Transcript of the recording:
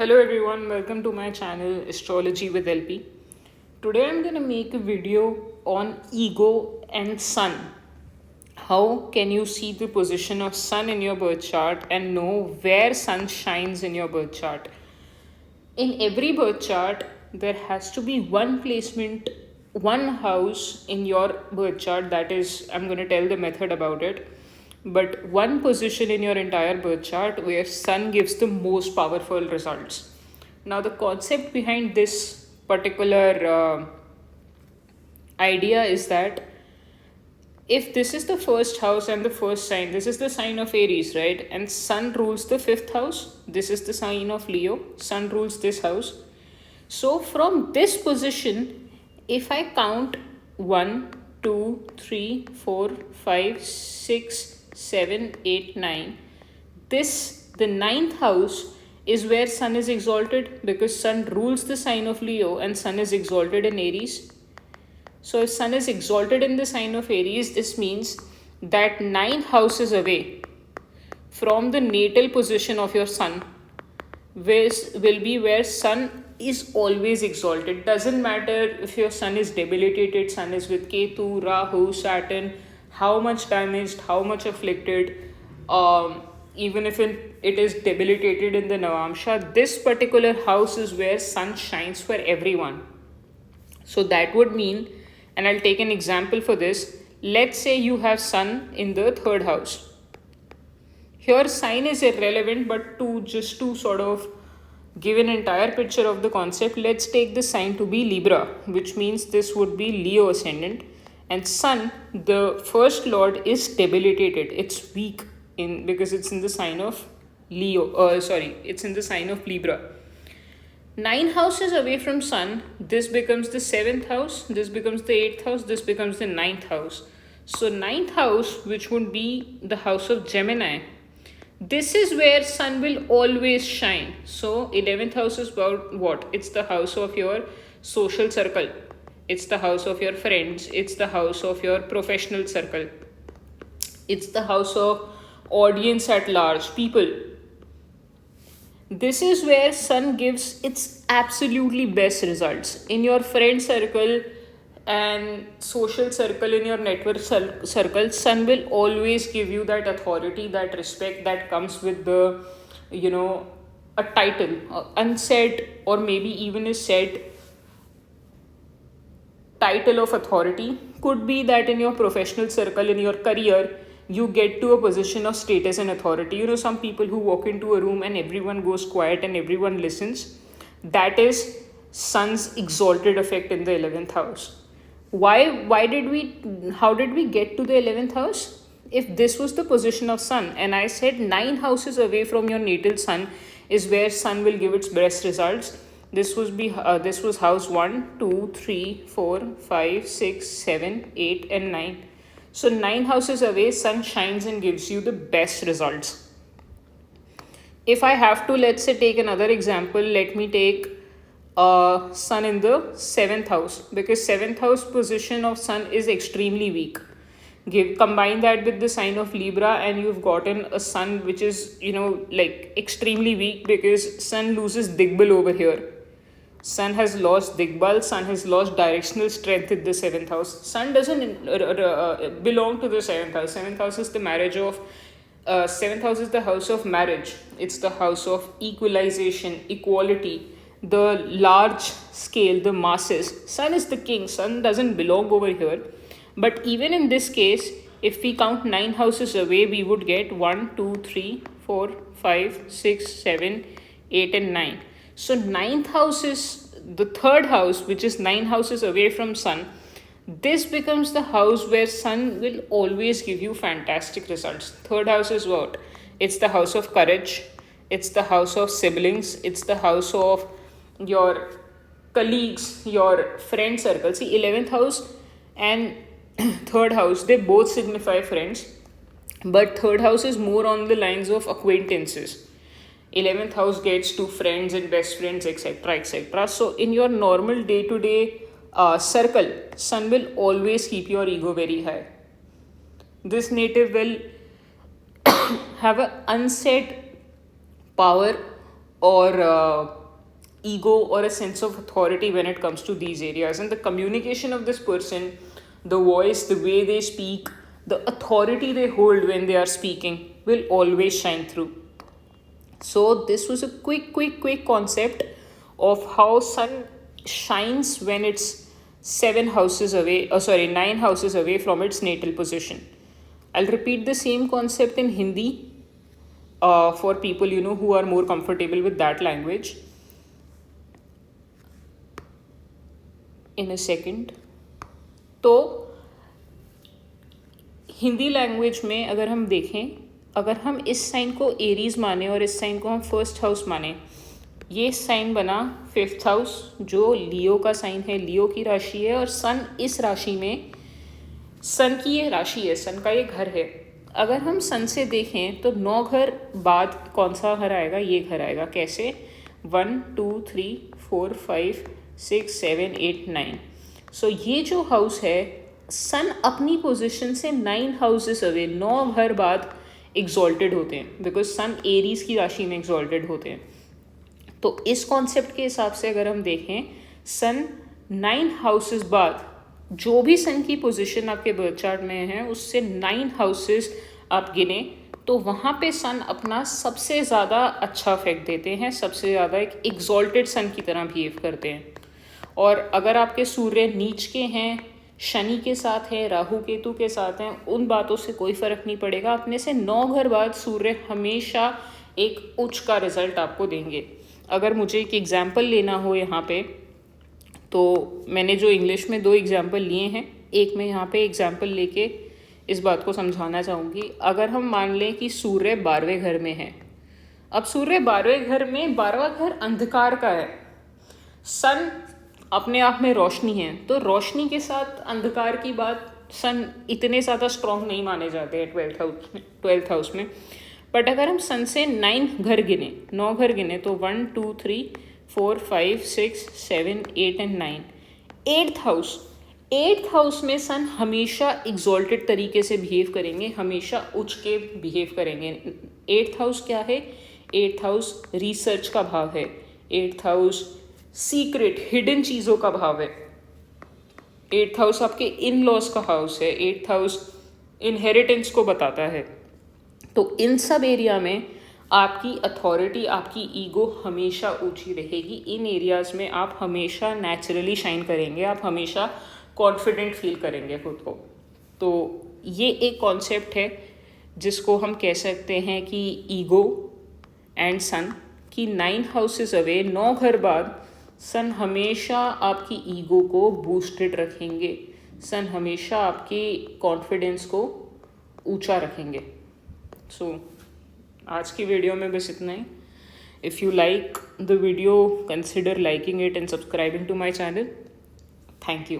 Hello everyone, welcome to my channel Astrology with LP. Today I'm going to make a video on ego and sun. How can you see the position of sun in your birth chart and know where sun shines in your birth chart? In every birth chart, there has to be one placement, one house in your birth chart. That is, I'm going to tell the method about it. But one position in your entire birth chart where sun gives the most powerful results. Now, the concept behind this particular idea is that if this is the first house and the first sign, this is the sign of Aries, right? And sun rules the fifth house. This is the sign of Leo. Sun rules this house. So from this position, if I count 1, 2, 3, 4, 5, 6, 7, 8, 9, the ninth house is where sun is exalted because sun rules the sign of Leo and sun is exalted in Aries. So if sun is exalted in the sign of Aries, this means that 9 houses away from the natal position of your sun will be where sun is always exalted. Doesn't matter if your sun is debilitated, sun is with Ketu, Rahu, Saturn, how much damaged, how much afflicted, even if it is debilitated in the Navamsha, this particular house is where sun shines for everyone. So that would mean, and I'll take an example for this. Let's say you have sun in the third house. Here sign is irrelevant, but to sort of give an entire picture of the concept, let's take the sign to be Libra, which means this would be Leo ascendant. And sun, the first lord, is debilitated. It's weak because it's in the sign of it's in the sign of Libra. 9 houses away from sun, this becomes the 7th house, this becomes the 8th house, this becomes the 9th house. So 9th house, which would be the house of Gemini, this is where sun will always shine. So 11th house is about what? It's the house of your social circle. It's the house of your friends. It's the house of your professional circle. It's the house of audience at large, people. This is where sun gives its absolutely best results. In your friend circle and social circle, in your network circle, sun will always give you that authority, that respect that comes with the, a title, unsaid or maybe even a said title of authority. Could be that in your professional circle, in your career, you get to a position of status and authority. Some people who walk into a room and everyone goes quiet and everyone listens. That is sun's exalted effect in the 11th house. How did we get to the 11th house? If this was the position of sun and I said 9 houses away from your natal sun is where sun will give its best results. This was house 1, 2, 3, 4, 5, 6, 7, 8 and 9. So 9 houses away, sun shines and gives you the best results. If I have to, let's say, take another example, let me take sun in the 7th house, because 7th house position of sun is extremely weak. Combine that with the sign of Libra and you've gotten a sun which is, extremely weak because sun loses Digbal over here. Sun has lost Digbal, sun has lost directional strength in the 7th house. Sun doesn't belong to the 7th house. 7th house is the marriage of, 7th house is the house of marriage. It's the house of equalization, equality, the large scale, the masses. Sun is the king. Sun doesn't belong over here. But even in this case, if we count 9 houses away, we would get 1, 2, 3, 4, 5, 6, 7, 8 and 9. So 9th house is the third house, which is 9 houses away from sun. This becomes the house where sun will always give you fantastic results. Third house is what? It's the house of courage. It's the house of siblings. It's the house of your colleagues, your friend circle. See, 11th house and third house, they both signify friends. But third house is more on the lines of acquaintances. 11th house gets to friends and best friends, etc., etc. So in your normal day-to-day circle, sun will always keep your ego very high. This native will have an unsaid power or ego or a sense of authority when it comes to these areas. And the communication of this person, the voice, the way they speak, the authority they hold when they are speaking will always shine through. So this was a quick concept of how sun shines when it's 9 houses away from its natal position. I'll repeat the same concept in Hindi for people who are more comfortable with that language in a second. तो Hindi language में अगर हम देखें, अगर हम इस sign को Aries माने और इस साइन को हम फर्स्ट हाउस माने, ये साइन बना फिफ्थ हाउस जो लियो का साइन है, लियो की राशि है, और सन इस राशि में, सन की ये राशि है, सन का ये घर है. अगर हम सन से देखें तो 9 घर बाद कौन सा घर आएगा? ये घर आएगा. कैसे? 1 2 3 4 5 6 7 8 9. सो ये जो हाउस है, सन अपनी पोजीशन से 9 हाउसेस अवे, 9 घर बाद एग्जॉल्टेड होते हैं, बिकॉज सन एरीज की राशि में एग्जॉल्टेड होते हैं. तो इस कॉन्सेप्ट के हिसाब से अगर हम देखें, सन 9 हाउसेस बाद जो भी सन की पोजीशन आपके बर्थ चार्ट में है उससे 9 हाउसेस आप गिने, तो वहाँ पे सन अपना सबसे ज़्यादा अच्छा इफेक्ट देते हैं, सबसे ज़्यादा एक एग्जॉल्टेड सन की तरह बिहेव करते हैं. और अगर आपके सूर्य नीच के हैं, शनि के साथ है, राहु केतु के साथ हैं, उन बातों से कोई फ़र्क नहीं पड़ेगा. अपने से 9 घर बाद सूर्य हमेशा एक उच्च का रिजल्ट आपको देंगे. अगर मुझे एक एग्जाम्पल लेना हो यहाँ पे, तो मैंने जो इंग्लिश में 2 एग्जाम्पल लिए हैं, एक मैं यहाँ पे एग्जाम्पल लेके इस बात को समझाना चाहूँगी. अगर हम मान लें कि सूर्य 12वें घर में है. अब सूर्य 12वें घर में, 12वां घर अंधकार का है, सन अपने आप में रोशनी है, तो रोशनी के साथ अंधकार की बात, सन इतने ज़्यादा स्ट्रॉन्ग नहीं माने जाते हैं 12th हाउस में. बट अगर हम सन से 9 घर गिने, 9 घर गिने, तो 1 2 3 4 5 6 7 8 एंड 9. 8th हाउस में सन हमेशा एग्जॉल्टेड तरीके से बिहेव करेंगे, हमेशा उच्च के बिहेव करेंगे. 8th हाउस क्या है? 8th हाउस रिसर्च का भाव है. 8th हाउस सीक्रेट हिडन चीज़ों का भाव है. 8th हाउस आपके इन लॉज का हाउस है. 8th हाउस इनहेरिटेंस को बताता है. तो इन सब एरिया में आपकी अथॉरिटी, आपकी ईगो हमेशा ऊंची रहेगी. इन एरियाज़ में आप हमेशा नेचुरली शाइन करेंगे, आप हमेशा कॉन्फिडेंट फील करेंगे खुद को. तो ये एक कॉन्सेप्ट है जिसको हम कह सकते हैं कि ईगो एंड सन की 9 हाउसेस अवे, 9 घर बाद सन हमेशा आपकी ईगो को बूस्टेड रखेंगे, सन हमेशा आपकी कॉन्फिडेंस को ऊंचा रखेंगे. सो आज की वीडियो में बस इतना ही. If you like the video, consider liking it and subscribing to my channel. Thank you.